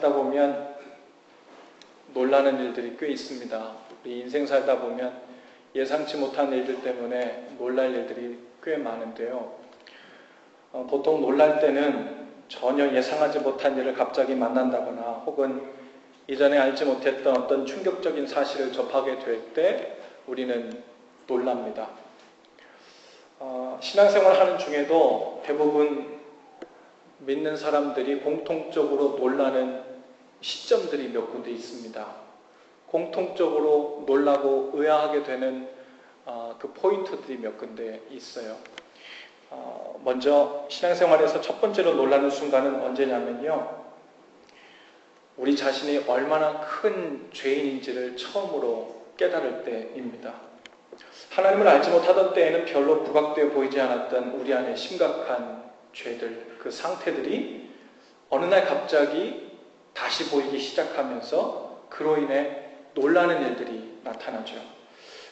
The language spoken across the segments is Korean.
살다 보면 놀라는 일들이 꽤 있습니다. 우리 인생 살다 보면 예상치 못한 일들 때문에 놀랄 일들이 꽤 많은데요. 보통 놀랄 때는 전혀 예상하지 못한 일을 갑자기 만난다거나 혹은 이전에 알지 못했던 어떤 충격적인 사실을 접하게 될 때 우리는 놀랍니다. 신앙생활 하는 중에도 대부분 믿는 사람들이 공통적으로 놀라는 시점들이 몇 군데 있습니다. 공통적으로 놀라고 의아하게 되는 그 포인트들이 몇 군데 있어요. 먼저 신앙생활에서 첫 번째로 놀라는 순간은 언제냐면요, 우리 자신이 얼마나 큰 죄인인지를 처음으로 깨달을 때입니다. 하나님을 알지 못하던 때에는 별로 부각되어 보이지 않았던 우리 안에 심각한 죄들, 그 상태들이 어느 날 갑자기 다시 보이기 시작하면서 그로 인해 놀라는 일들이 나타나죠.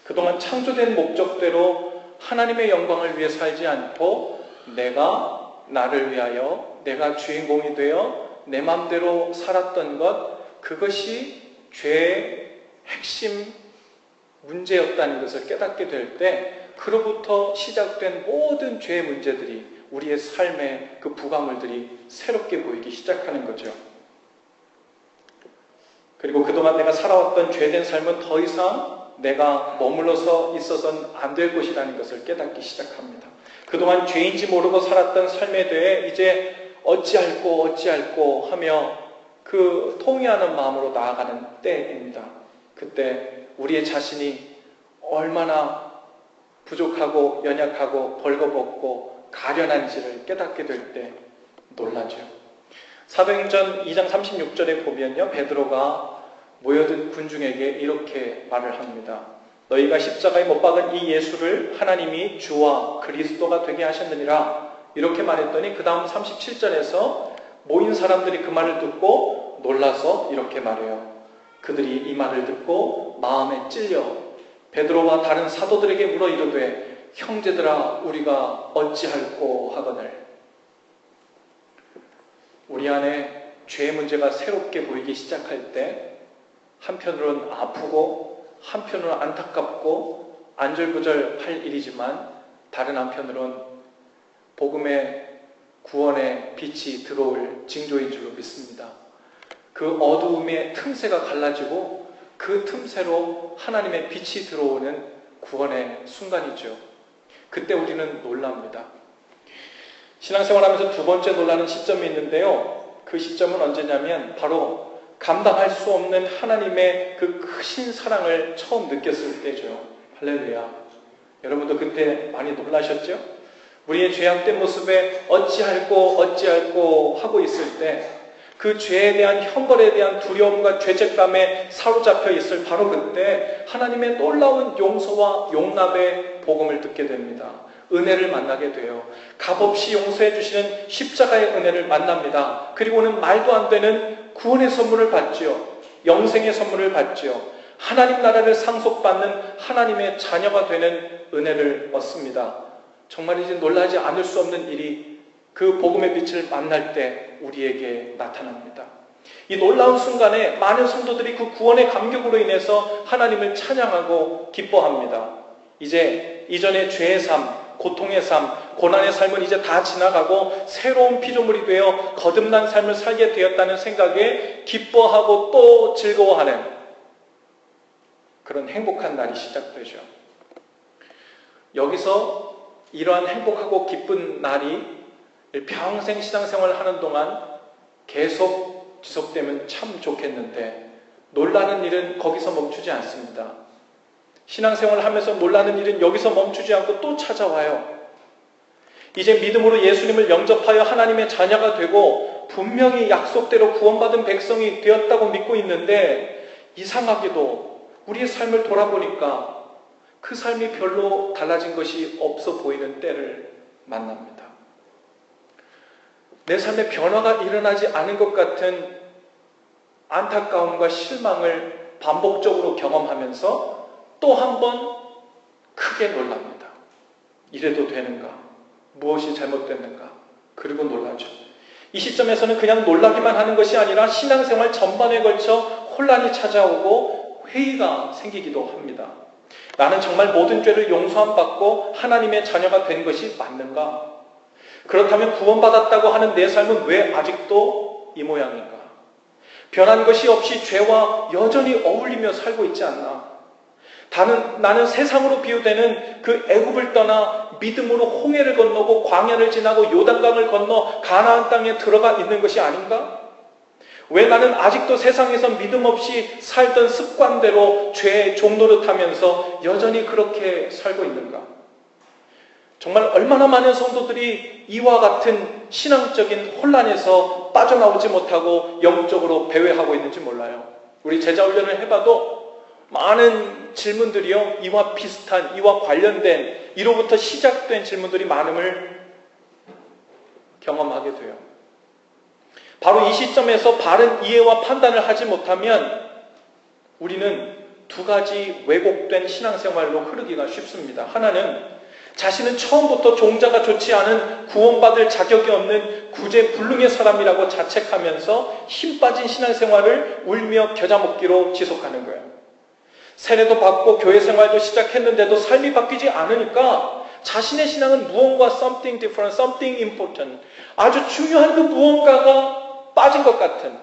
그동안 창조된 목적대로 하나님의 영광을 위해 살지 않고 내가 나를 위하여 내가 주인공이 되어 내 마음대로 살았던 것, 그것이 죄의 핵심 문제였다는 것을 깨닫게 될 때 그로부터 시작된 모든 죄의 문제들이 우리의 삶의 그 부가물들이 새롭게 보이기 시작하는 거죠. 그리고 그동안 내가 살아왔던 죄된 삶은 더 이상 내가 머물러서 있어서는 안 될 것이라는 것을 깨닫기 시작합니다. 그동안 죄인지 모르고 살았던 삶에 대해 이제 어찌할꼬 하며 그 통회하는 마음으로 나아가는 때입니다. 그때 우리의 자신이 얼마나 부족하고 연약하고 벌거벗고 가련한지를 깨닫게 될 때 놀라죠. 사도행전 2장 36절에 보면요, 베드로가 모여든 군중에게 이렇게 말을 합니다. 너희가 십자가에 못 박은 이 예수를 하나님이 주와 그리스도가 되게 하셨느니라, 이렇게 말했더니 그 다음 37절에서 모인 사람들이 그 말을 듣고 놀라서 이렇게 말해요. 그들이 이 말을 듣고 마음에 찔려 베드로와 다른 사도들에게 물어 이르되 형제들아 우리가 어찌할꼬 하거늘. 우리 안에 죄의 문제가 새롭게 보이기 시작할 때 한편으로는 아프고 한편으로는 안타깝고 안절부절할 일이지만 다른 한편으로는 복음의 구원의 빛이 들어올 징조인 줄로 믿습니다. 그 어두움의 틈새가 갈라지고 그 틈새로 하나님의 빛이 들어오는 구원의 순간이죠. 그때 우리는 놀랍니다. 신앙생활하면서 두 번째 놀라는 시점이 있는데요. 그 시점은 언제냐면 바로 감당할 수 없는 하나님의 그 크신 사랑을 처음 느꼈을 때죠. 할렐루야. 여러분도 그때 많이 놀라셨죠? 우리의 죄악된 모습에 어찌할꼬 하고 있을 때 그 죄에 대한 형벌에 대한 두려움과 죄책감에 사로잡혀 있을 바로 그때 하나님의 놀라운 용서와 용납의 복음을 듣게 됩니다. 은혜를 만나게 돼요. 값없이 용서해 주시는 십자가의 은혜를 만납니다. 그리고는 말도 안 되는 구원의 선물을 받지요. 영생의 선물을 받지요. 하나님 나라를 상속받는 하나님의 자녀가 되는 은혜를 얻습니다. 정말이지 놀라지 않을 수 없는 일이 그 복음의 빛을 만날 때 우리에게 나타납니다. 이 놀라운 순간에 많은 성도들이 그 구원의 감격으로 인해서 하나님을 찬양하고 기뻐합니다. 이제 이전의 죄의 삶, 고통의 삶, 고난의 삶은 이제 다 지나가고 새로운 피조물이 되어 거듭난 삶을 살게 되었다는 생각에 기뻐하고 또 즐거워하는 그런 행복한 날이 시작되죠. 여기서 이러한 행복하고 기쁜 날이 평생 신앙생활을 하는 동안 계속 지속되면 참 좋겠는데 놀라는 일은 거기서 멈추지 않습니다. 신앙생활을 하면서 놀라는 일은 여기서 멈추지 않고 또 찾아와요. 이제 믿음으로 예수님을 영접하여 하나님의 자녀가 되고 분명히 약속대로 구원받은 백성이 되었다고 믿고 있는데 이상하게도 우리의 삶을 돌아보니까 그 삶이 별로 달라진 것이 없어 보이는 때를 만납니다. 내 삶에 변화가 일어나지 않은 것 같은 안타까움과 실망을 반복적으로 경험하면서 또 한 번 크게 놀랍니다. 이래도 되는가? 무엇이 잘못됐는가? 그리고 놀라죠. 이 시점에서는 그냥 놀라기만 하는 것이 아니라 신앙생활 전반에 걸쳐 혼란이 찾아오고 회의가 생기기도 합니다. 나는 정말 모든 죄를 용서함 받고 하나님의 자녀가 된 것이 맞는가? 그렇다면 구원받았다고 하는 내 삶은 왜 아직도 이 모양인가? 변한 것이 없이 죄와 여전히 어울리며 살고 있지 않나? 나는 세상으로 비유되는 그 애굽을 떠나 믿음으로 홍해를 건너고 광야를 지나고 요단강을 건너 가나안 땅에 들어가 있는 것이 아닌가? 왜 나는 아직도 세상에서 믿음 없이 살던 습관대로 죄의 종노릇하면서 여전히 그렇게 살고 있는가? 정말 얼마나 많은 성도들이 이와 같은 신앙적인 혼란에서 빠져나오지 못하고 영적으로 배회하고 있는지 몰라요. 우리 제자훈련을 해봐도 많은 질문들이요, 이와 비슷한, 이와 관련된, 이로부터 시작된 질문들이 많음을 경험하게 돼요. 바로 이 시점에서 바른 이해와 판단을 하지 못하면 우리는 두 가지 왜곡된 신앙생활로 흐르기가 쉽습니다. 하나는 자신은 처음부터 종자가 좋지 않은 구원받을 자격이 없는 구제불능의 사람이라고 자책하면서 힘 빠진 신앙생활을 울며 겨자먹기로 지속하는 거예요. 세례도 받고 교회 생활도 시작했는데도 삶이 바뀌지 않으니까 자신의 신앙은 무언가 something different, something important, 아주 중요한 그 무언가가 빠진 것 같은,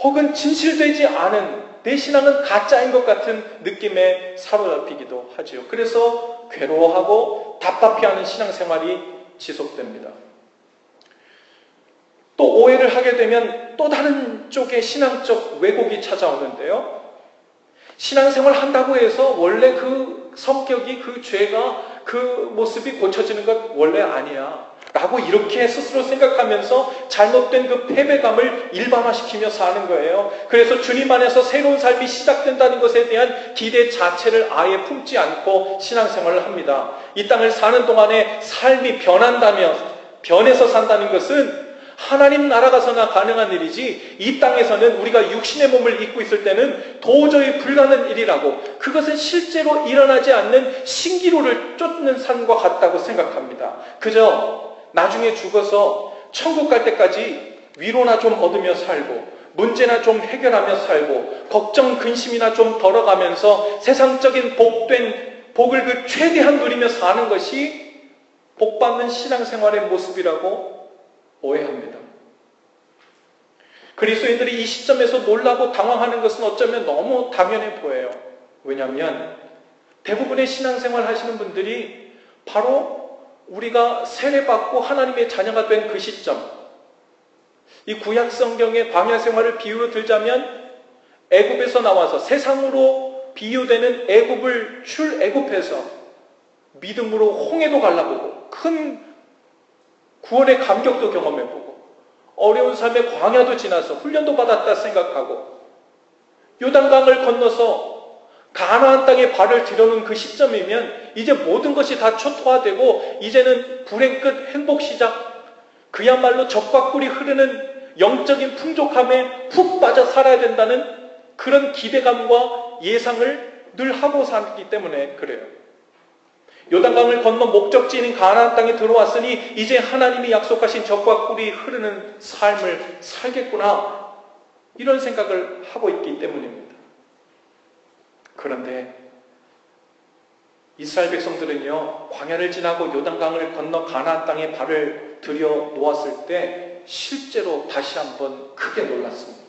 혹은 진실되지 않은, 내 신앙은 가짜인 것 같은 느낌에 사로잡히기도 하지요. 그래서 괴로워하고 답답해하는 신앙생활이 지속됩니다. 또 오해를 하게 되면 또 다른 쪽의 신앙적 왜곡이 찾아오는데요. 신앙생활 한다고 해서 원래 그 성격이, 그 죄가, 그 모습이 고쳐지는 것 원래 아니야 라고 이렇게 스스로 생각하면서 잘못된 그 패배감을 일반화시키며 사는 거예요. 그래서 주님 안에서 새로운 삶이 시작된다는 것에 대한 기대 자체를 아예 품지 않고 신앙생활을 합니다. 이 땅을 사는 동안에 삶이 변해서 산다는 것은 하나님 나라 가서나 가능한 일이지, 이 땅에서는 우리가 육신의 몸을 입고 있을 때는 도저히 불가능한 일이라고, 그것은 실제로 일어나지 않는 신기루를 쫓는 삶과 같다고 생각합니다. 그저 나중에 죽어서 천국 갈 때까지 위로나 좀 얻으며 살고, 문제나 좀 해결하며 살고, 걱정 근심이나 좀 덜어가면서 세상적인 복을 그 최대한 누리며 사는 것이 복받는 신앙생활의 모습이라고 오해합니다. 그리스도인들이 이 시점에서 놀라고 당황하는 것은 어쩌면 너무 당연해 보여요. 왜냐하면 대부분의 신앙생활 하시는 분들이 바로 우리가 세례받고 하나님의 자녀가 된 그 시점, 이 구약 성경의 광야 생활을 비유로 들자면 애굽에서 나와서 세상으로 비유되는 애굽을 출애굽해서 믿음으로 홍해도 갈라보고 큰 구원의 감격도 경험해보고 어려운 삶의 광야도 지나서 훈련도 받았다 생각하고 요단강을 건너서 가나안 땅에 발을 들여놓은 그 시점이면 이제 모든 것이 다 초토화되고 이제는 불행 끝 행복 시작, 그야말로 젖과 꿀이 흐르는 영적인 풍족함에 푹 빠져 살아야 된다는 그런 기대감과 예상을 늘 하고 살기 때문에 그래요. 요단강을 건너 목적지인 가나안 땅에 들어왔으니 이제 하나님이 약속하신 젖과 꿀이 흐르는 삶을 살겠구나, 이런 생각을 하고 있기 때문입니다. 그런데 이스라엘 백성들은요, 광야를 지나고 요단강을 건너 가나안 땅에 발을 들여 놓았을 때 실제로 다시 한번 크게 놀랐습니다.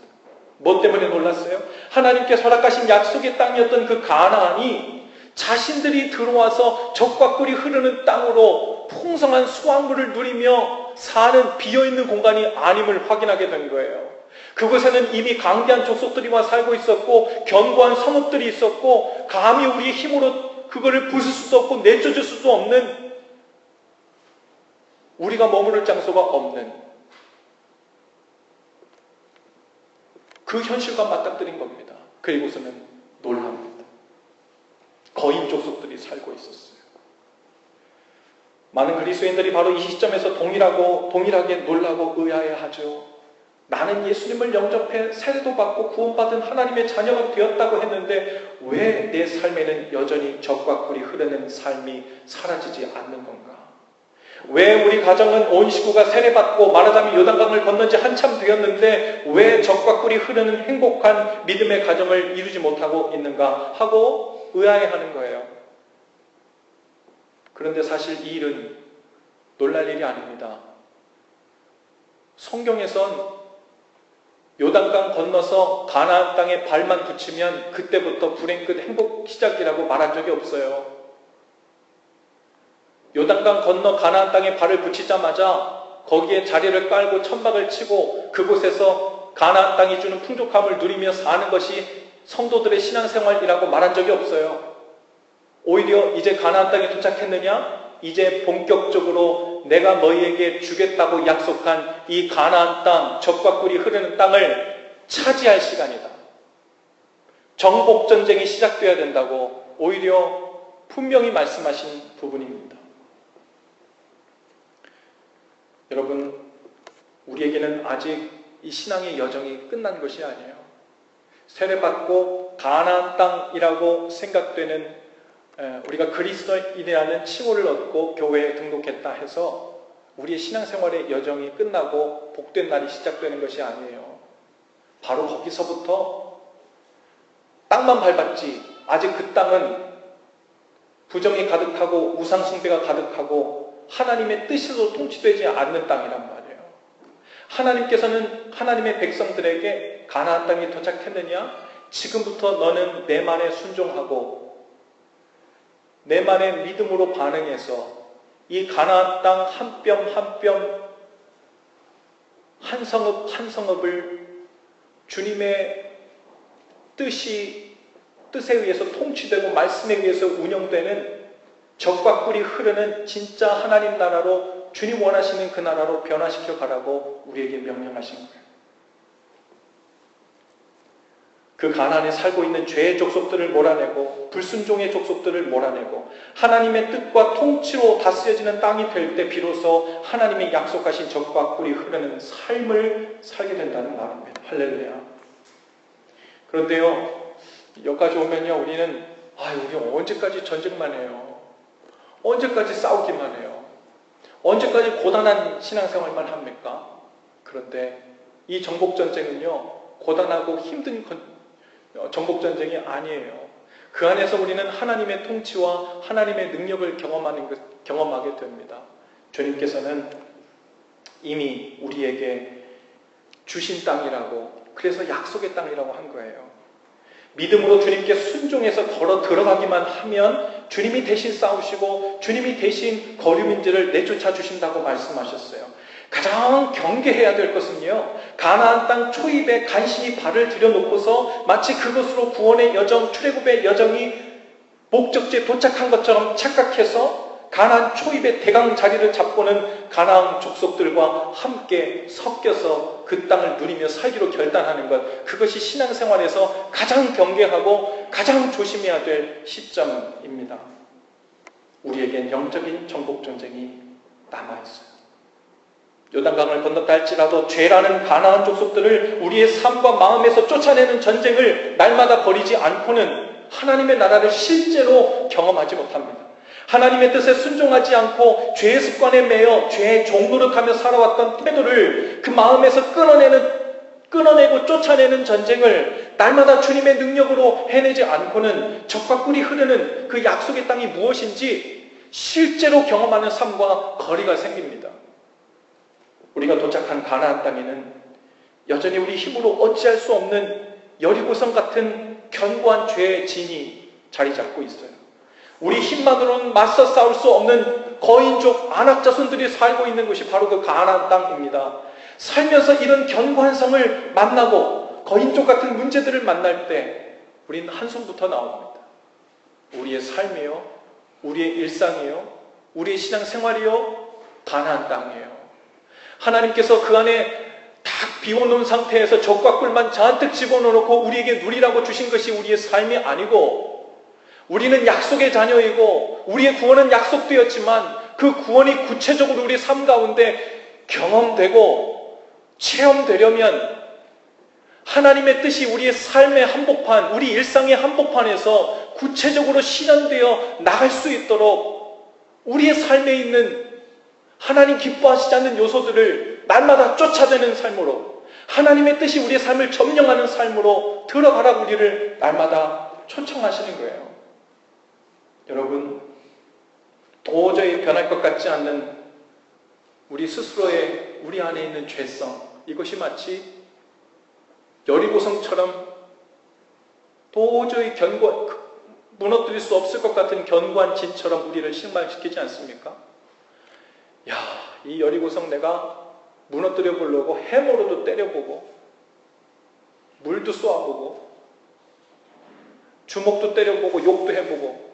뭐 때문에 놀랐어요? 하나님께서 허락하신 약속의 땅이었던 그 가나안이 자신들이 들어와서 젖과 꿀이 흐르는 땅으로 풍성한 수확물을 누리며 사는 비어있는 공간이 아님을 확인하게 된 거예요. 그곳에는 이미 강대한 족속들이 와 살고 있었고 견고한 성읍들이 있었고 감히 우리의 힘으로 그거를 부술 수도 없고 내쫓을 수도 없는, 우리가 머무를 장소가 없는 그 현실과 맞닥뜨린 겁니다. 그리고서는 놀랍니다. 거인 족속들이 살고 있었어요. 많은 그리스도인들이 바로 이 시점에서 동일하게 놀라고 의아해하죠. 나는 예수님을 영접해 세례도 받고 구원받은 하나님의 자녀가 되었다고 했는데 왜 내 삶에는 여전히 젖과 꿀이 흐르는 삶이 사라지지 않는 건가? 왜 우리 가정은 온 식구가 세례받고 말하자면 요단강을 건넌 지 한참 되었는데 왜 젖과 꿀이 흐르는 행복한 믿음의 가정을 이루지 못하고 있는가 하고 의아해하는 거예요. 그런데 사실 이 일은 놀랄 일이 아닙니다. 성경에선 요단강 건너서 가나안 땅에 발만 붙이면 그때부터 불행 끝 행복 시작이라고 말한 적이 없어요. 요단강 건너 가나안 땅에 발을 붙이자마자 거기에 자리를 깔고 천막을 치고 그곳에서 가나안 땅이 주는 풍족함을 누리며 사는 것이 성도들의 신앙생활이라고 말한 적이 없어요. 오히려 이제 가나안 땅에 도착했느냐? 이제 본격적으로 내가 너희에게 주겠다고 약속한 이 가나안 땅, 젖과 꿀이 흐르는 땅을 차지할 시간이다. 정복전쟁이 시작되어야 된다고 오히려 분명히 말씀하신 부분입니다. 여러분, 우리에게는 아직 이 신앙의 여정이 끝난 것이 아니에요. 세례받고 가나안 땅이라고 생각되는 우리가 그리스도인이라는 칭호를 얻고 교회에 등록했다 해서 우리의 신앙생활의 여정이 끝나고 복된 날이 시작되는 것이 아니에요. 바로 거기서부터 땅만 밟았지 아직 그 땅은 부정이 가득하고 우상숭배가 가득하고 하나님의 뜻으로 통치되지 않는 땅이란 말이에요. 하나님께서는 하나님의 백성들에게 가나안 땅에 도착했느냐? 지금부터 너는 내 말에 순종하고 내 말에 믿음으로 반응해서 이 가나안 땅 한 뼘 한 뼘 한 성읍 한 성읍을 주님의 뜻에 의해서 통치되고 말씀에 의해서 운영되는 젖과 꿀이 흐르는 진짜 하나님 나라로 주님 원하시는 그 나라로 변화시켜 가라고 우리에게 명령하신 거예요. 그 가나안에 살고 있는 죄의 족속들을 몰아내고 불순종의 족속들을 몰아내고 하나님의 뜻과 통치로 다스려지는 땅이 될 때 비로소 하나님의 약속하신 젖과 꿀이 흐르는 삶을 살게 된다는 말입니다. 할렐루야. 그런데요, 여기까지 오면요, 우리는 우리 언제까지 전쟁만 해요? 언제까지 싸우기만 해요? 언제까지 고단한 신앙생활만 합니까? 그런데 이 정복전쟁은요, 고단하고 힘든 정복전쟁이 아니에요. 그 안에서 우리는 하나님의 통치와 하나님의 능력을 경험하게 됩니다. 주님께서는 이미 우리에게 주신 땅이라고, 그래서 약속의 땅이라고 한 거예요. 믿음으로 주님께 순종해서 걸어 들어가기만 하면 주님이 대신 싸우시고 주님이 대신 거류민들을 내쫓아 주신다고 말씀하셨어요. 가장 경계해야 될 것은요, 가나안 땅 초입에 간신히 발을 들여놓고서 마치 그것으로 구원의 여정, 출애굽의 여정이 목적지에 도착한 것처럼 착각해서 가나안 초입의 대강 자리를 잡고는 가나안 족속들과 함께 섞여서 그 땅을 누리며 살기로 결단하는 것, 그것이 신앙생활에서 가장 경계하고 가장 조심해야 될 시점입니다. 우리에겐 영적인 정복전쟁이 남아있어요. 요단강을 건넜다 할지라도 죄라는 가나안 족속들을 우리의 삶과 마음에서 쫓아내는 전쟁을 날마다 벌이지 않고는 하나님의 나라를 실제로 경험하지 못합니다. 하나님의 뜻에 순종하지 않고 죄의 습관에 매여 죄의 종노릇하며 살아왔던 태도를 그 마음에서 끊어내고 쫓아내는 전쟁을 날마다 주님의 능력으로 해내지 않고는 젖과 꿀이 흐르는 그 약속의 땅이 무엇인지 실제로 경험하는 삶과 거리가 생깁니다. 우리가 도착한 가나안 땅에는 여전히 우리 힘으로 어찌할 수 없는 여리고성 같은 견고한 죄의 진이 자리 잡고 있어요. 우리 힘만으로는 맞서 싸울 수 없는 거인족 안악자손들이 살고 있는 곳이 바로 그 가나안 땅입니다. 살면서 이런 견고한 성을 만나고 거인족 같은 문제들을 만날 때 우리는 한숨부터 나옵니다. 우리의 삶이요, 우리의 일상이요, 우리의 신앙생활이요, 가나안 땅이에요. 하나님께서 그 안에 딱 비워놓은 상태에서 젖과 꿀만 잔뜩 집어넣고 우리에게 누리라고 주신 것이 우리의 삶이 아니고, 우리는 약속의 자녀이고 우리의 구원은 약속되었지만 그 구원이 구체적으로 우리 삶 가운데 경험되고 체험되려면 하나님의 뜻이 우리의 삶의 한복판, 우리 일상의 한복판에서 구체적으로 실현되어 나갈 수 있도록 우리의 삶에 있는 하나님 기뻐하시지 않는 요소들을 날마다 쫓아내는 삶으로, 하나님의 뜻이 우리의 삶을 점령하는 삶으로 들어가라 우리를 날마다 초청하시는 거예요. 여러분, 도저히 변할 것 같지 않는 우리 스스로의 우리 안에 있는 죄성, 이것이 마치 여리고성처럼 도저히 무너뜨릴 수 없을 것 같은 견고한 진처럼 우리를 실망시키지 않습니까? 야, 이 여리고성 내가 무너뜨려 보려고 해머로도 때려보고 물도 쏘아보고 주먹도 때려보고 욕도 해보고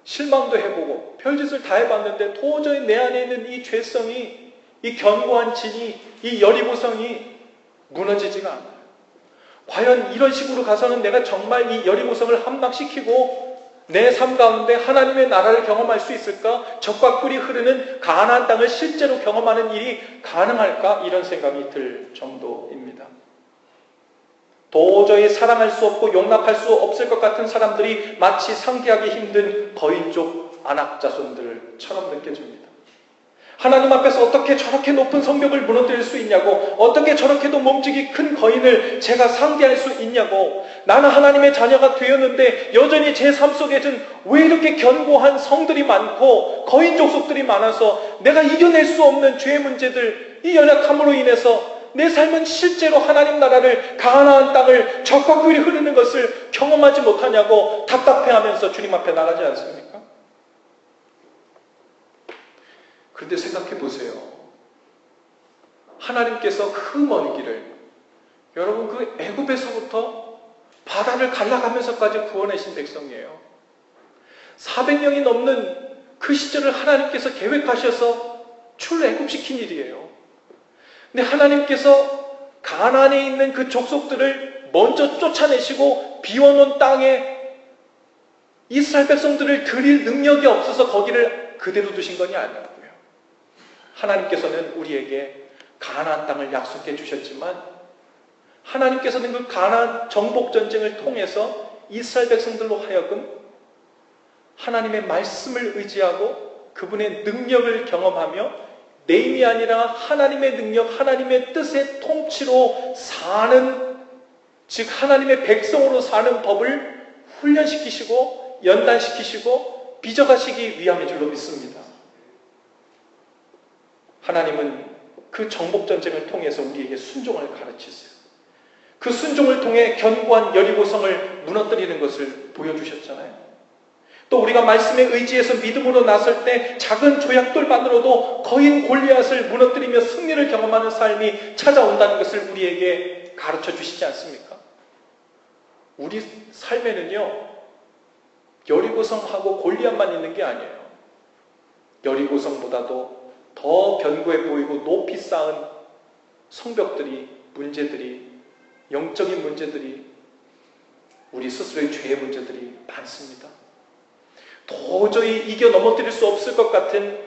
실망도 해보고 별짓을 다 해봤는데 도저히 내 안에 있는 이 죄성이, 이 견고한 진이, 이 여리고성이 무너지지가 않아요. 과연 이런 식으로 가서는 내가 정말 이 여리고성을 함락시키고 내 삶 가운데 하나님의 나라를 경험할 수 있을까? 젖과 꿀이 흐르는 가나안 땅을 실제로 경험하는 일이 가능할까? 이런 생각이 들 정도입니다. 도저히 사랑할 수 없고 용납할 수 없을 것 같은 사람들이 마치 상대하기 힘든 거인족 안악자손들처럼 느껴집니다. 하나님 앞에서 어떻게 저렇게 높은 성벽을 무너뜨릴 수 있냐고, 어떻게 저렇게도 몸집이 큰 거인을 제가 상대할 수 있냐고, 나는 하나님의 자녀가 되었는데 여전히 제 삶 속에는 왜 이렇게 견고한 성들이 많고 거인 족속들이 많아서 내가 이겨낼 수 없는 죄의 문제들, 이 연약함으로 인해서 내 삶은 실제로 하나님 나라를, 가나안 땅을, 젖과 꿀이 흐르는 것을 경험하지 못하냐고 답답해하면서 주님 앞에 나가지 않습니까? 그런데 생각해 보세요. 하나님께서 그 먼 길을, 여러분 그 애굽에서부터 바다를 갈라가면서까지 구원하신 백성이에요. 400명이 넘는 그 시절을 하나님께서 계획하셔서 출애굽시킨 일이에요. 근데 하나님께서 가나안에 있는 그 족속들을 먼저 쫓아내시고 비워놓은 땅에 이스라엘 백성들을 드릴 능력이 없어서 거기를 그대로 두신 것이 아니라고요. 하나님께서는 우리에게 가나안 땅을 약속해 주셨지만 하나님께서는 그 가나안 정복 전쟁을 통해서 이스라엘 백성들로 하여금 하나님의 말씀을 의지하고 그분의 능력을 경험하며 내 힘이 아니라 하나님의 능력, 하나님의 뜻의 통치로 사는, 즉 하나님의 백성으로 사는 법을 훈련시키시고 연단시키시고 빚어가시기 위함인 줄로 믿습니다. 하나님은 그 정복전쟁을 통해서 우리에게 순종을 가르치세요. 그 순종을 통해 견고한 여리고성을 무너뜨리는 것을 보여주셨잖아요. 또 우리가 말씀에 의지해서 믿음으로 나설 때 작은 조약돌만으로도 거인 골리앗을 무너뜨리며 승리를 경험하는 삶이 찾아온다는 것을 우리에게 가르쳐 주시지 않습니까? 우리 삶에는요, 여리고성하고 골리앗만 있는 게 아니에요. 여리고성보다도 더 견고해 보이고 높이 쌓은 성벽들이, 문제들이, 영적인 문제들이, 우리 스스로의 죄의 문제들이 많습니다. 도저히 이겨 넘어뜨릴 수 없을 것 같은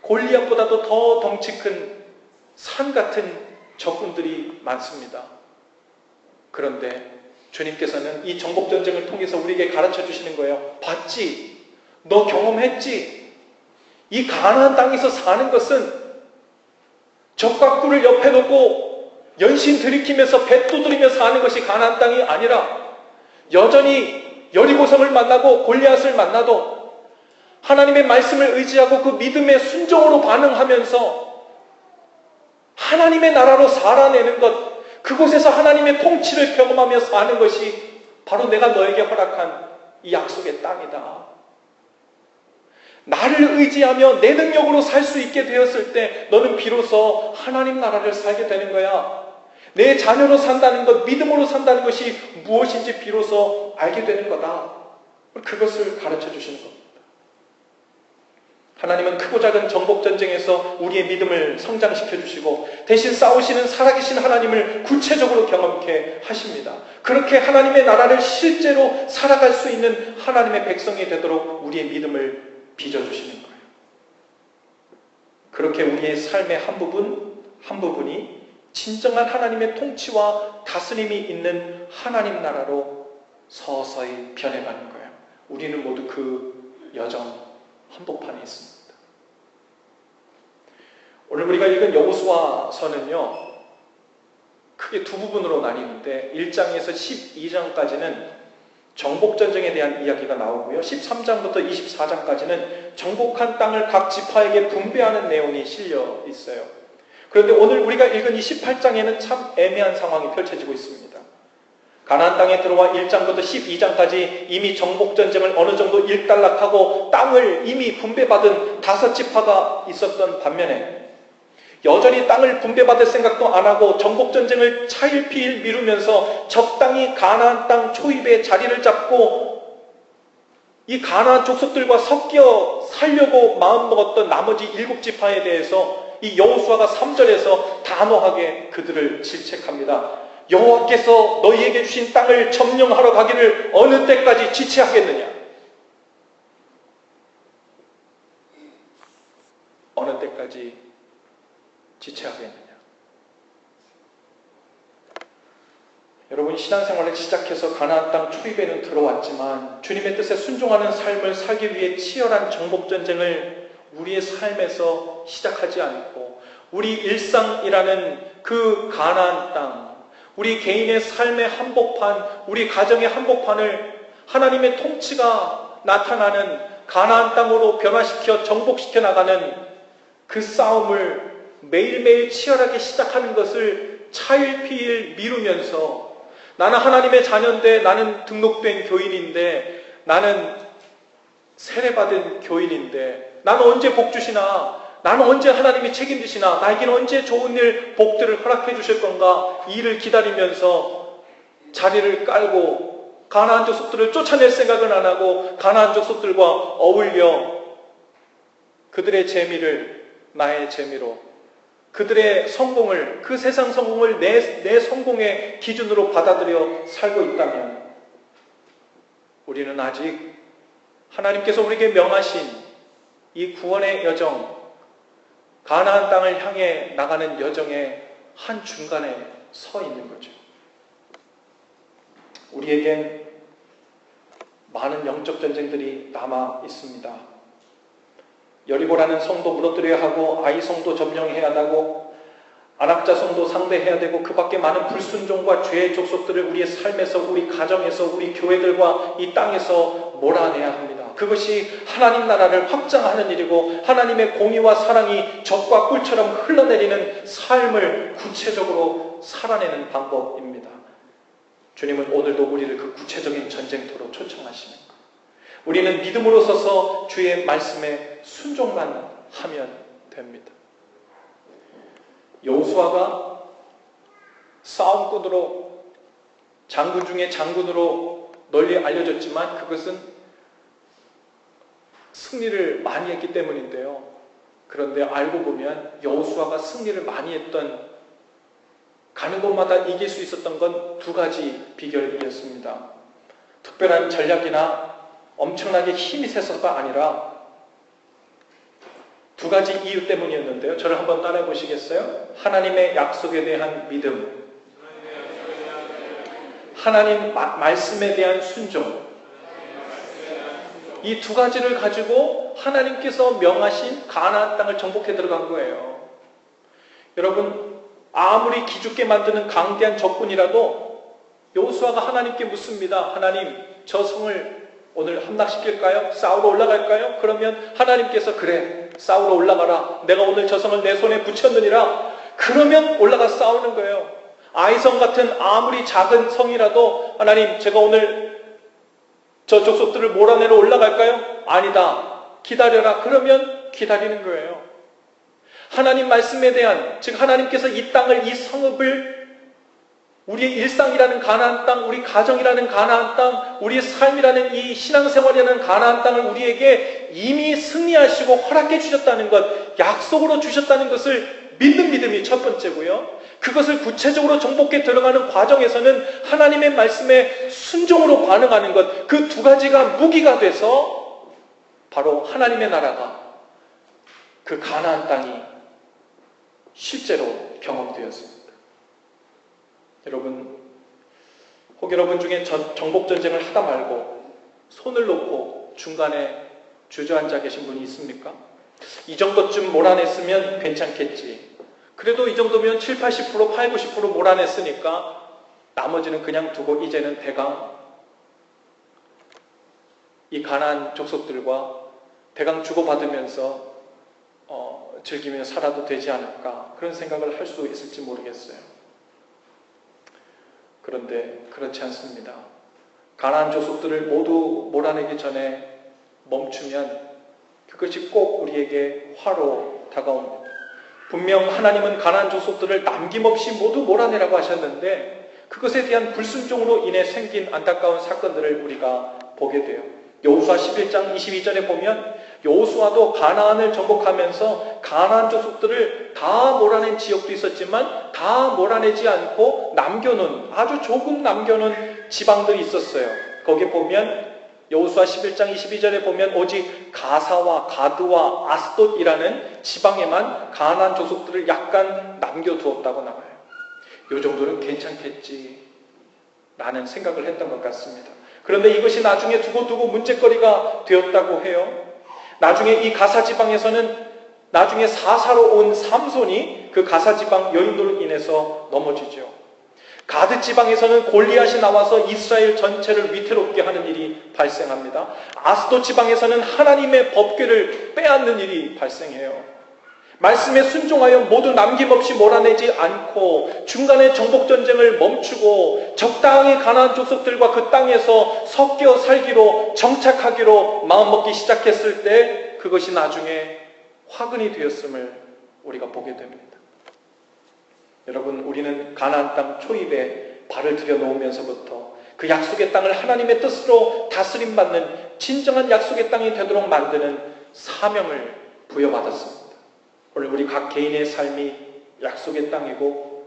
골리앗보다도 더 덩치 큰 산 같은 적군들이 많습니다. 그런데 주님께서는 이 정복전쟁을 통해서 우리에게 가르쳐 주시는 거예요. 봤지? 너 경험했지? 이 가나안 땅에서 사는 것은 젖과 꿀을 옆에 놓고 연신 들이키면서 배 두드리며 사는 것이 가나안 땅이 아니라 여전히 여리고성을 만나고 골리앗을 만나도 하나님의 말씀을 의지하고 그 믿음의 순종으로 반응하면서 하나님의 나라로 살아내는 것, 그곳에서 하나님의 통치를 경험하며 사는 것이 바로 내가 너에게 허락한 이 약속의 땅이다. 나를 의지하며 내 능력으로 살 수 있게 되었을 때 너는 비로소 하나님 나라를 살게 되는 거야. 내 자녀로 산다는 것, 믿음으로 산다는 것이 무엇인지 비로소 알게 되는 거다. 그것을 가르쳐 주시는 겁니다. 하나님은 크고 작은 정복전쟁에서 우리의 믿음을 성장시켜 주시고 대신 싸우시는 살아계신 하나님을 구체적으로 경험케 하십니다. 그렇게 하나님의 나라를 실제로 살아갈 수 있는 하나님의 백성이 되도록 우리의 믿음을 빚어주시는 거예요. 그렇게 우리의 삶의 한 부분이 진정한 하나님의 통치와 다스림이 있는 하나님 나라로 서서히 변해가는 거예요. 우리는 모두 그 여정 한복판에 있습니다. 오늘 우리가 읽은 여호수아서는요, 크게 두 부분으로 나뉘는데 1장에서 12장까지는 정복전쟁에 대한 이야기가 나오고요. 13장부터 24장까지는 정복한 땅을 각 지파에게 분배하는 내용이 실려 있어요. 그런데 오늘 우리가 읽은 이 18장에는 참 애매한 상황이 펼쳐지고 있습니다. 가나안 땅에 들어와 1장부터 12장까지 이미 정복전쟁을 어느 정도 일단락하고 땅을 이미 분배받은 5지파가 있었던 반면에 여전히 땅을 분배받을 생각도 안 하고 정복전쟁을 차일피일 미루면서 적당히 가나안 땅 초입에 자리를 잡고 이 가나안 족속들과 섞여 살려고 마음먹었던 나머지 7지파에 대해서 이 여호수아가 3절에서 단호하게 그들을 질책합니다. 여호와께서 너희에게 주신 땅을 점령하러 가기를 어느 때까지 지체하겠느냐? 어느 때까지 지체하겠느냐? 여러분, 신앙생활을 시작해서 가나안 땅 초입에는 들어왔지만 주님의 뜻에 순종하는 삶을 살기 위해 치열한 정복전쟁을 우리의 삶에서 시작하지 않고 우리 일상이라는 그 가나안 땅, 우리 개인의 삶의 한복판, 우리 가정의 한복판을 하나님의 통치가 나타나는 가나안 땅으로 변화시켜 정복시켜 나가는 그 싸움을 매일매일 치열하게 시작하는 것을 차일피일 미루면서 나는 하나님의 자녀인데, 나는 등록된 교인인데, 나는 세례받은 교인인데, 나는 언제 복 주시나, 나는 언제 하나님이 책임지시나, 나에게는 언제 좋은 일, 복들을 허락해 주실 건가, 이 일을 기다리면서 자리를 깔고 가나안 족속들을 쫓아낼 생각은 안 하고 가나안 족속들과 어울려 그들의 재미를 나의 재미로, 그들의 성공을, 그 세상 성공을 내 성공의 기준으로 받아들여 살고 있다면 우리는 아직 하나님께서 우리에게 명하신 이 구원의 여정, 가나안 땅을 향해 나가는 여정의 한 중간에 서 있는 거죠. 우리에겐 많은 영적 전쟁들이 남아 있습니다. 여리고라는 성도 무너뜨려야 하고, 아이 성도 점령해야 하고, 안악자 성도 상대해야 되고, 그 밖에 많은 불순종과 죄의 족속들을 우리의 삶에서, 우리 가정에서, 우리 교회들과 이 땅에서 몰아내야 합니다. 그것이 하나님 나라를 확장하는 일이고, 하나님의 공의와 사랑이 적과 꿀처럼 흘러내리는 삶을 구체적으로 살아내는 방법입니다. 주님은 오늘도 우리를 그 구체적인 전쟁터로 초청하십니다. 우리는 믿음으로 서서 주의 말씀에 순종만 하면 됩니다. 여호수아가 싸움꾼으로, 장군 중에 장군으로 널리 알려졌지만 그것은 승리를 많이 했기 때문인데요. 그런데 알고 보면 여호수아가 승리를 많이 했던, 가는 곳마다 이길 수 있었던 건 2가지 비결이었습니다. 특별한 전략이나 엄청나게 힘이 세서가 아니라 2가지 이유 때문이었는데요. 저를 한번 따라해 보시겠어요? 하나님의 약속에 대한 믿음, 하나님 말씀에 대한 순종. 이 2가지를 가지고 하나님께서 명하신 가나안 땅을 정복해 들어간 거예요. 여러분, 아무리 기죽게 만드는 강대한 적군이라도 여호수아가 하나님께 묻습니다. 하나님, 저 성을 오늘 함락시킬까요? 싸우러 올라갈까요? 그러면 하나님께서 그래, 싸우러 올라가라. 내가 오늘 저 성을 내 손에 붙였느니라. 그러면 올라가 싸우는 거예요. 아이성 같은 아무리 작은 성이라도 하나님, 제가 오늘 저 족속들을 몰아내러 올라갈까요? 아니다. 기다려라. 그러면 기다리는 거예요. 하나님 말씀에 대한, 즉 하나님께서 이 땅을, 이 성읍을, 우리의 일상이라는 가나안 땅, 우리 가정이라는 가나안 땅, 우리의 삶이라는 이 신앙생활이라는 가나안 땅을 우리에게 이미 승리하시고 허락해 주셨다는 것, 약속으로 주셨다는 것을 믿는 믿음이 첫 번째고요. 그것을 구체적으로 정복해 들어가는 과정에서는 하나님의 말씀에 순종으로 반응하는 것, 그 2가지가 무기가 돼서 바로 하나님의 나라가, 그 가나안 땅이 실제로 경험되었습니다. 여러분, 혹 여러분 중에 정복전쟁을 하다 말고 손을 놓고 중간에 주저앉아 계신 분이 있습니까? 이 정도쯤 몰아냈으면 괜찮겠지. 그래도 이 정도면 7, 80%, 8, 90% 몰아냈으니까 나머지는 그냥 두고 이제는 대강 이 가나안 족속들과 대강 주고받으면서 즐기며 살아도 되지 않을까, 그런 생각을 할 수 있을지 모르겠어요. 그런데 그렇지 않습니다. 가나안 족속들을 모두 몰아내기 전에 멈추면 그것이 꼭 우리에게 화로 다가옵니다. 분명 하나님은 가나안 족속들을 남김없이 모두 몰아내라고 하셨는데 그것에 대한 불순종으로 인해 생긴 안타까운 사건들을 우리가 보게 돼요. 여호수아 11장 22절에 보면 여호수아도 가나안을 정복하면서 가나안 족속들을 다 몰아낸 지역도 있었지만 다 몰아내지 않고 남겨놓은, 아주 조금 남겨놓은 지방들이 있었어요. 거기에 보면 여호수아 11장 22절에 보면 오직 가사와 가드와 아스돗이라는 지방에만 가나안 족속들을 약간 남겨두었다고 나와요. 이 정도는 괜찮겠지 라는 생각을 했던 것 같습니다. 그런데 이것이 나중에 두고두고 문제거리가 되었다고 해요. 나중에 이 가사 지방에서는 나중에 사사로 온 삼손이 그 가사 지방 여인으로 인해서 넘어지죠. 가드 지방에서는 골리앗이 나와서 이스라엘 전체를 위태롭게 하는 일이 발생합니다. 아스돗 지방에서는 하나님의 법궤를 빼앗는 일이 발생해요. 말씀에 순종하여 모두 남김없이 몰아내지 않고 중간에 정복전쟁을 멈추고 적당히 가나안 족속들과 그 땅에서 섞여 살기로, 정착하기로 마음먹기 시작했을 때 그것이 나중에 화근이 되었음을 우리가 보게 됩니다. 여러분, 우리는 가나안 땅 초입에 발을 들여놓으면서부터 그 약속의 땅을 하나님의 뜻으로 다스림받는 진정한 약속의 땅이 되도록 만드는 사명을 부여받았습니다. 오늘 우리 각 개인의 삶이 약속의 땅이고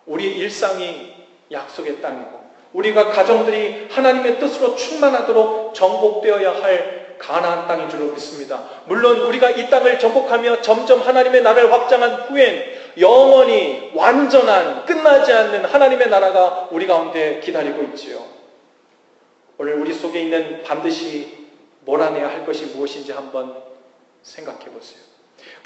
우리 일상이 약속의 땅이고 우리가 가정들이 하나님의 뜻으로 충만하도록 정복되어야 할 가나안 땅인 줄로 믿습니다. 물론 우리가 이 땅을 정복하며 점점 하나님의 나라를 확장한 후엔 영원히 완전한, 끝나지 않는 하나님의 나라가 우리 가운데 기다리고 있지요. 오늘 우리 속에 있는 반드시 몰아내야 할 것이 무엇인지 한번 생각해 보세요.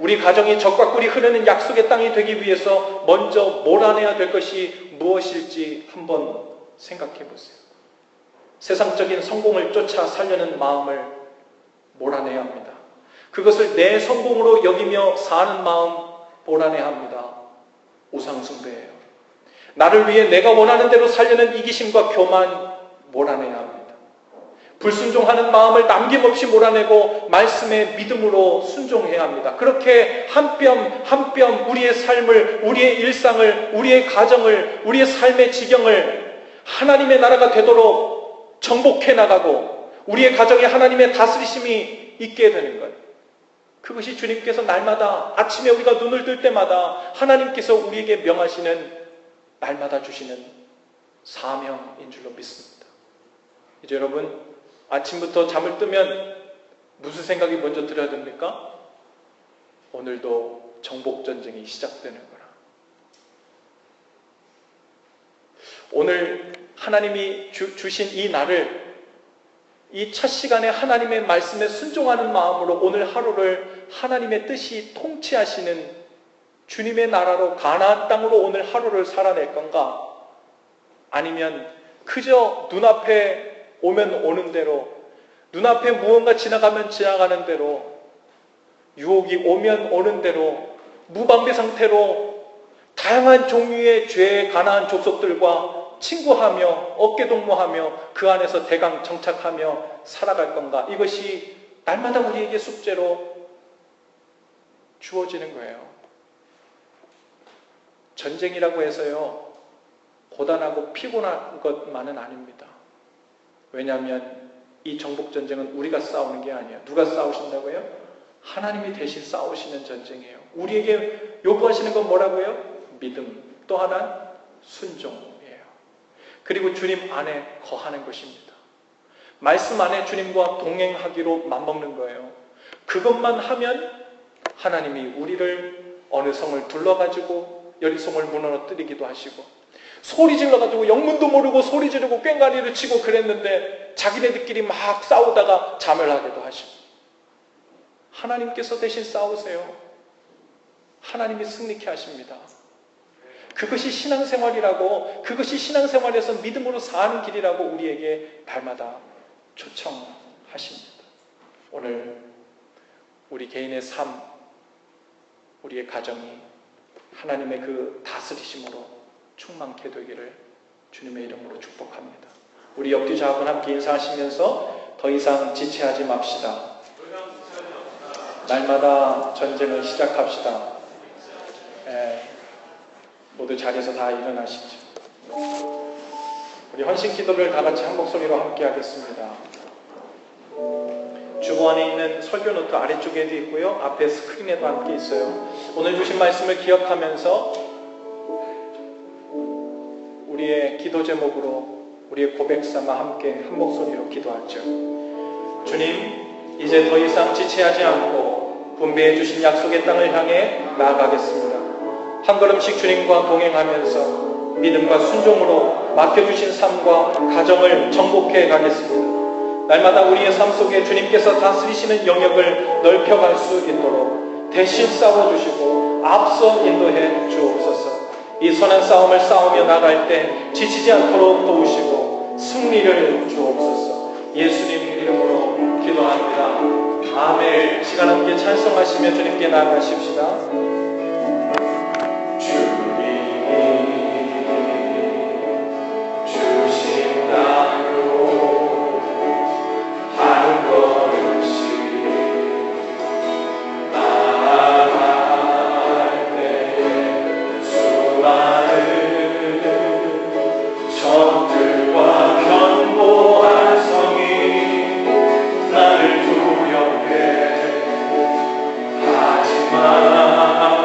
우리 가정이 적과 꿀이 흐르는 약속의 땅이 되기 위해서 먼저 몰아내야 될 것이 무엇일지 한번 생각해 보세요. 세상적인 성공을 쫓아 살려는 마음을 몰아내야 합니다. 그것을 내 성공으로 여기며 사는 마음 몰아내야 합니다. 우상숭배예요. 나를 위해 내가 원하는 대로 살려는 이기심과 교만 몰아내야 합니다. 불순종하는 마음을 남김없이 몰아내고 말씀의 믿음으로 순종해야 합니다. 그렇게 한 뼘 한 뼘 우리의 삶을, 우리의 일상을, 우리의 가정을, 우리의 삶의 지경을 하나님의 나라가 되도록 정복해 나가고 우리의 가정에 하나님의 다스리심이 있게 되는 것. 그것이 주님께서 날마다 아침에 우리가 눈을 뜰 때마다 하나님께서 우리에게 명하시는, 날마다 주시는 사명인 줄로 믿습니다. 이제 여러분, 아침부터 잠을 뜨면 무슨 생각이 먼저 들어야 됩니까? 오늘도 정복전쟁이 시작되는구나. 오늘 하나님이 주신 이 날을, 이 첫 시간에 하나님의 말씀에 순종하는 마음으로 오늘 하루를 하나님의 뜻이 통치하시는 주님의 나라로, 가나안 땅으로 오늘 하루를 살아낼 건가? 아니면 그저 눈앞에 오면 오는 대로, 눈앞에 무언가 지나가면 지나가는 대로, 유혹이 오면 오는 대로 무방비 상태로 다양한 종류의 죄의 가나안 족속들과 친구하며 어깨동무하며 그 안에서 대강 정착하며 살아갈 건가? 이것이 날마다 우리에게 숙제로 주어지는 거예요. 전쟁이라고 해서요, 고단하고 피곤한 것만은 아닙니다. 왜냐하면 이 정복전쟁은 우리가 싸우는 게 아니에요. 누가 싸우신다고요? 하나님이 대신 싸우시는 전쟁이에요. 우리에게 요구하시는 건 뭐라고요? 믿음, 또 하나 순종이에요. 그리고 주님 안에 거하는 것입니다. 말씀 안에 주님과 동행하기로 맘먹는 거예요. 그것만 하면 하나님이 우리를 어느 성을 둘러가지고 여리송을 무너뜨리기도 하시고, 소리 질러가지고 영문도 모르고 소리 지르고 꽹과리를 치고 그랬는데 자기네들끼리 막 싸우다가 자멸하기도 하시고, 하나님께서 대신 싸우세요. 하나님이 승리케 하십니다. 그것이 신앙생활이라고, 그것이 신앙생활에서 믿음으로 사는 길이라고 우리에게 날마다 초청하십니다. 오늘 우리 개인의 삶, 우리의 가정이 하나님의 그 다스리심으로 충만케 되기를 주님의 이름으로 축복합니다. 우리 옆뒤자하고 함께 인사하시면서 더 이상 지체하지 맙시다. 날마다 전쟁을 시작합시다. 모두 자리에서 다 일어나시죠. 우리 헌신 기도를 다 같이 한 목소리로 함께 하겠습니다. 주보 안에 있는 설교 노트 아래쪽에도 있고요. 앞에 스크린에도 함께 있어요. 오늘 주신 말씀을 기억하면서 우리의 기도 제목으로 우리의 고백 삼아 함께 한 목소리로 기도하죠. 주님, 이제 더 이상 지체하지 않고 분배해 주신 약속의 땅을 향해 나아가겠습니다. 한 걸음씩 주님과 동행하면서 믿음과 순종으로 맡겨주신 삶과 가정을 정복해 가겠습니다. 날마다 우리의 삶 속에 주님께서 다스리시는 영역을 넓혀갈 수 있도록 대신 싸워주시고 앞서 인도해 주옵소서. 이 선한 싸움을 싸우며 나갈 때 지치지 않도록 도우시고 승리를 주옵소서. 예수님 이름으로 기도합니다. 아멘. 시간 함께 찬송하시며 주님께 나아가십시다. 하지마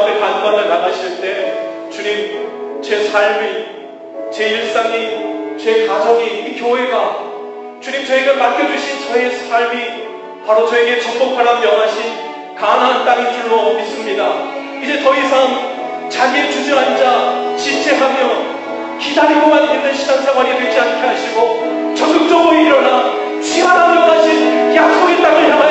앞에 간구하며 나가실 때 주님, 제 삶이, 제 일상이, 제 가정이, 이 교회가 주님 저에게 맡겨주신 저의 삶이 바로 저에게 정복하라 명하신 가나안 땅인 줄로 믿습니다. 이제 더 이상 자기의 주저앉아 지체하며 기다리고만 있는 신앙생활이 되지 않게 하시고 적극적으로 일어나 귀하라 명하신 약속의 땅을 향하여